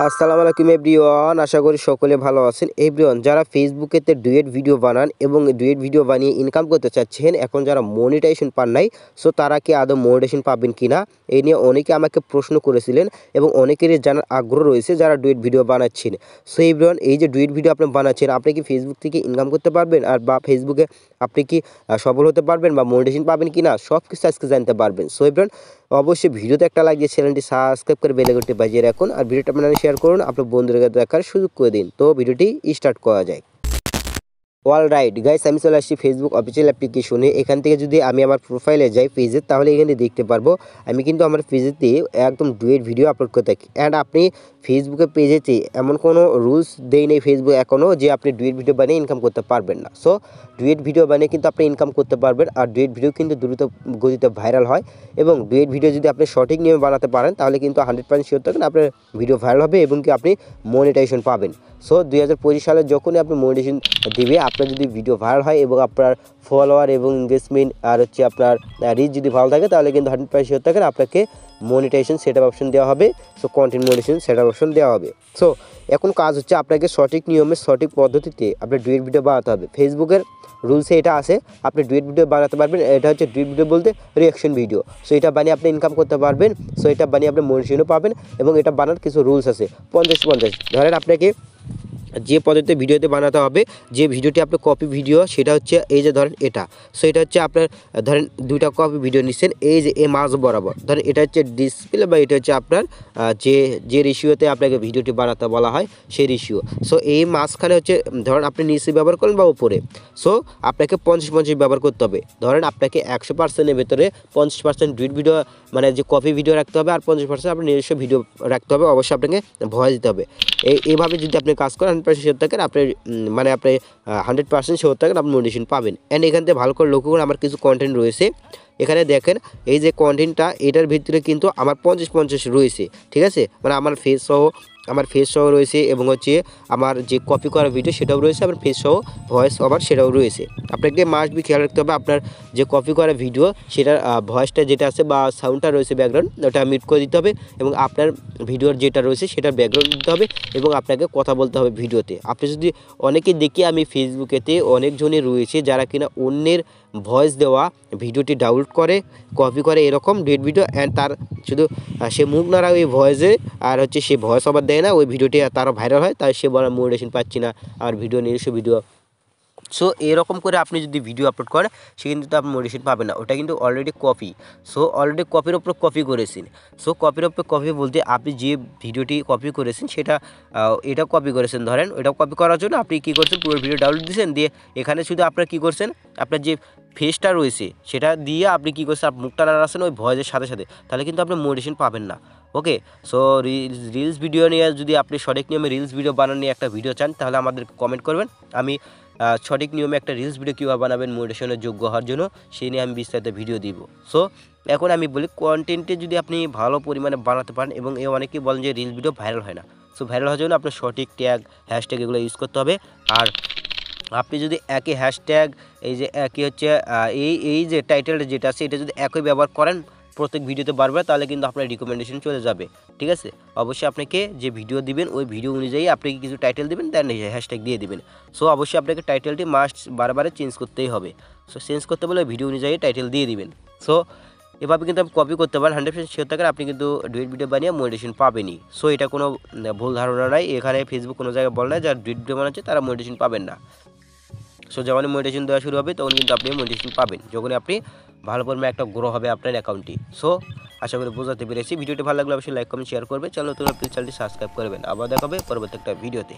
আসসালামু আলাইকুম এভরিওয়ান, আশা করি সকলে ভালো আছেন। এভরিওয়ান, যারা ফেসবুকেতে ডুয়েট ভিডিও বানান এবং ডুয়েট ভিডিও বানিয়ে ইনকাম করতে চাচ্ছেন, এখন যারা মনিটাইজেশন পান নাই, সো তারা কি আদৌ মনিটাইজেশন পাবেন কিনা এই নিয়ে অনেকে আমাকে প্রশ্ন করেছিলেন এবং অনেকেরই জানার আগ্রহ রয়েছে যারা ডুয়েট ভিডিও বানাচ্ছেন। সো এভরিওয়ান, এই যে ডুয়েট ভিডিও আপনি বানাচ্ছেন, আপনি কি ফেসবুক থেকে ইনকাম করতে পারবেন আর বা ফেসবুকে আপনি কি সফল হতে পারবেন বা মনিটাইজেশন পাবেন কিনা সব কিছু আজকে জানতে পারবেন। সো এভরিওয়ান, অবশ্যই ভিডিওতে একটা লাইক দিয়ে চ্যানেলটি সাবস্ক্রাইব করে বেল আইকনটি বাজিয়ে রাখুন আর ভিডিওটা আপনারা শেয়ার করুন, আপনার বন্ধুদেরকে দেখার সুযোগ করে দিন। তো ভিডিওটি স্টার্ট করা যায়। অলরাইট গাইস, আমি চলে আসছি ফেসবুক অফিসিয়াল অ্যাপ্লিকেশনে। এখান থেকে যদি আমি আমার প্রোফাইলে যাই পেজে, তাহলে এখানে দেখতে পারবো আমি কিন্তু আমার পেজেতে একদম ডুয়েট ভিডিও আপলোড করে থাকি। অ্যান্ড আপনি ফেসবুকের পেজেতে এমন কোনো রুলস দেই নেই ফেসবুক এখনও যে আপনি ডুয়েট ভিডিও বানিয়ে ইনকাম করতে পারবেন না। সো ডুয়েট ভিডিও বানিয়ে কিন্তু আপনি ইনকাম করতে পারবেন। আর ডুয়েট ভিডিও কিন্তু দ্রুত গতিতে ভাইরাল হয় এবং ডুয়েট ভিডিও যদি আপনি সঠিক নিয়মে বানাতে পারেন তাহলে কিন্তু 100% শিওর থাকেন আপনার ভিডিও ভাইরাল হবে এবং কি আপনি মনিটাইজেশন পাবেন। সো 2025 সালে যখনই আপনি মনিটাইজেশন দিবে, আপনার যদি ভিডিও ভাইরাল হয় এবং আপনার ফলোয়ার এবং এঙ্গেজমেন্ট আর হচ্ছে আপনার রিচ যদি ভালো থাকে, তাহলে কিন্তু 100% শিওর থাকেন আপনাকে মনিটাইজেশন সেটআপ অপশন দেওয়া হবে। So content monetization setup option দেওয়া হবে। সো এখন কাজ হচ্ছে আপনাকে সঠিক নিয়মে সঠিক পদ্ধতিতে আপনার ডুয়েট ভিডিও বানাতে হবে। ফেসবুকের রুলসে এটা আছে, আপনি ডুয়েট ভিডিও বানাতে পারবেন। এটা হচ্ছে ডুয়েট ভিডিও বলতে রিঅ্যাকশন ভিডিও। সো এটা বানিয়ে আপনি ইনকাম করতে পারবেন। সো এটা বানিয়ে আপনি মনিটাইজেশনও পাবেন এবং এটা বানার কিছু রুলস আছে। 50-50 ধরেন আপনাকে যে পদ্ধতিতে ভিডিওতে বানাতে হবে, যে ভিডিওটি আপনার কপি ভিডিও সেটা হচ্ছে এই যে ধরেন এটা। সো এটা হচ্ছে আপনার ধরেন দুইটা কপি ভিডিও নিচ্ছেন, এই যে এই মাঝ বরাবর ধরেন এটা হচ্ছে ডিসপ্লে বা এটা হচ্ছে আপনার যে রেশিওতে আপনাকে ভিডিওটি বানাতে বলা হয় সেই রেশিও। সো এই মাঝখানে হচ্ছে ধরেন আপনি নিচে ব্যবহার করেন বা উপরে। সো আপনাকে 50-50 ব্যবহার করতে হবে। ধরেন আপনাকে 100%-এর ভেতরে 50% ডুয়েট ভিডিও মানে যে কপি ভিডিও রাখতে হবে আর 50% আপনার নিজস্ব ভিডিও রাখতে হবে। অবশ্যই আপনাকে ভয়েস দিতে হবে। এইভাবে যদি আপনি কাজ করেন 100% শিওর থাকেন আপনি মানে আপনি 100% শিওর থাকেন আপনি মোটিভেশন পাবেন। অ্যান্ড এখান থেকে ভালো করে লক্ষ্য করে আমার কিছু কন্টেন্ট রয়েছে। এখানে দেখেন এই যে কন্টেন্টটা, এটার ভিতরে কিন্তু আমার 50-50 রয়েছে, ঠিক আছে। মানে আমার ফেস সহ রয়েছে এবং হচ্ছে আমার যে কপি করা ভিডিও সেটাও রয়েছে, আমার ফেস সহ ভয়েস ওভার সেটাও রয়েছে। আপনাকে মাস্ট বি খেয়াল রাখতে হবে আপনার যে কপি করা ভিডিও সেটার ভয়েসটা যেটা আছে বা সাউন্ডটা রয়েছে ব্যাকগ্রাউন্ড, ওটা মিউট করে দিতে হবে এবং আপনার ভিডিওর যেটা রয়েছে সেটার ব্যাকগ্রাউন্ড দিতে হবে এবং আপনাকে কথা বলতে হবে ভিডিওতে। আপনি যদি অনেকে দেখি আমি ফেসবুকেতে অনেকজনই রয়েছে যারা কিনা অন্যের ভয়েস দেওয়া ভিডিওটি ডাউনলোড করে কপি করে এরকম ডেট ভিডিও, অ্যান্ড তার শুধু সে মুখ নাড়া ওই ভয়েসে আর হচ্ছে সে ভয়েস ওভার দেয় না, ওই ভিডিওটি তারও ভাইরাল হয়, তাই সে বলে মোটিভেশন পাচ্ছি না আর ভিডিও নিজস্ব ভিডিও। সো এরকম করে আপনি যদি ভিডিও আপলোড করেন সে কিন্তু আপনি মোটিভেশন পাবেন না, ওটা কিন্তু অলরেডি কপি। সো অলরেডি কপির ওপর কপি করেছেন। সো কপির ওপর কপি বলতে আপনি যে ভিডিওটি কপি করেছেন সেটা এটা কপি করেছেন, ধরেন ওটা কপি করার জন্য আপনি কী করছেন, পুরো ভিডিও ডাউনলোড দিয়েছেন, দিয়ে এখানে শুধু আপনার কী করছেন, আপনার যে ফেসটা রয়েছে সেটা দিয়ে আপনি কী করছেন, আপনি মুখটা নাড়াচ্ছেন ওই ভয়েসের সাথে সাথে, তাহলে কিন্তু আপনি মোটিভেশন পাবেন না। ওকে। সো রিলস ভিডিও নিয়ে যদি আপনি সঠিক নিয়মে রিলস ভিডিও বানানো নিয়ে একটা ভিডিও চান তাহলে আমাদের কমেন্ট করবেন। আমি সঠিক নিয়মে একটা রিলস ভিডিও কীভাবে বানাবেন মোটিভেশনের যোগ্য হওয়ার জন্য সেই নিয়ে আমি বিস্তারিত ভিডিও দিব। সো এখন আমি বলি কন্টেন্টে যদি আপনি ভালো পরিমাণে বানাতে পারেন এবং অনেকেই বলেন যে রিলস ভিডিও ভাইরাল হয় না। সো ভাইরাল হওয়ার জন্য আপনার সঠিক ট্যাগ হ্যাশট্যাগ এগুলো ইউজ করতে হবে। আর আপনি যদি একই হ্যাশট্যাগ এই যে একই হচ্ছে এই যে টাইটেলটা যেটা আছে এটা যদি একই ব্যবহার করেন প্রত্যেক ভিডিওতে বারবার, তাহলে কিন্তু আপনার রিকমেন্ডেশন চলে যাবে, ঠিক আছে। অবশ্যই আপনাকে যে ভিডিও দিবেন ওই ভিডিও অনুযায়ী আপনাকে কিছু টাইটেল দিবেন, দেন হ্যাশট্যাগ দিয়ে দিবেন। সো অবশ্যই আপনাকে টাইটেলটি মাস্ট বারবারে চেঞ্জ করতেই হবে। সো চেঞ্জ করতে বলে ভিডিও অনুযায়ী টাইটেল দিয়ে দিবেন। সো এভাবে কিন্তু আপনি কপি করতে পারেন, 100% শিওর থাকেন আপনি কিন্তু ডুয়েট ভিডিও বানিয়ে মোটিভেশন পাবেনই। সো এটা কোনো ভুল ধারণা নাই, এখানে ফেসবুক কোনো জায়গায় বলে না যারা ডুয়েট ভিডিও বানাচ্ছে তারা মোটিভেশন পাবেন না। সো যখনই মোটিভেশন দেওয়া শুরু হবে তখন কিন্তু আপনি মোটিভেশন পাবেন, যখনই আপনি ভালো পরিমাণে একটা গ্রো হবে আপনার অ্যাকাউন্টটি। সো আশা করি বোঝাতে পেরেছি। ভিডিওটি ভালো লাগলে অবশ্যই লাইক কমেন্ট শেয়ার করবে, চ্যানেল নতুন প্লিজ চ্যানেলটি সাবস্ক্রাইব করবেন। আবার দেখা হবে পরবর্তী একটা ভিডিওতে।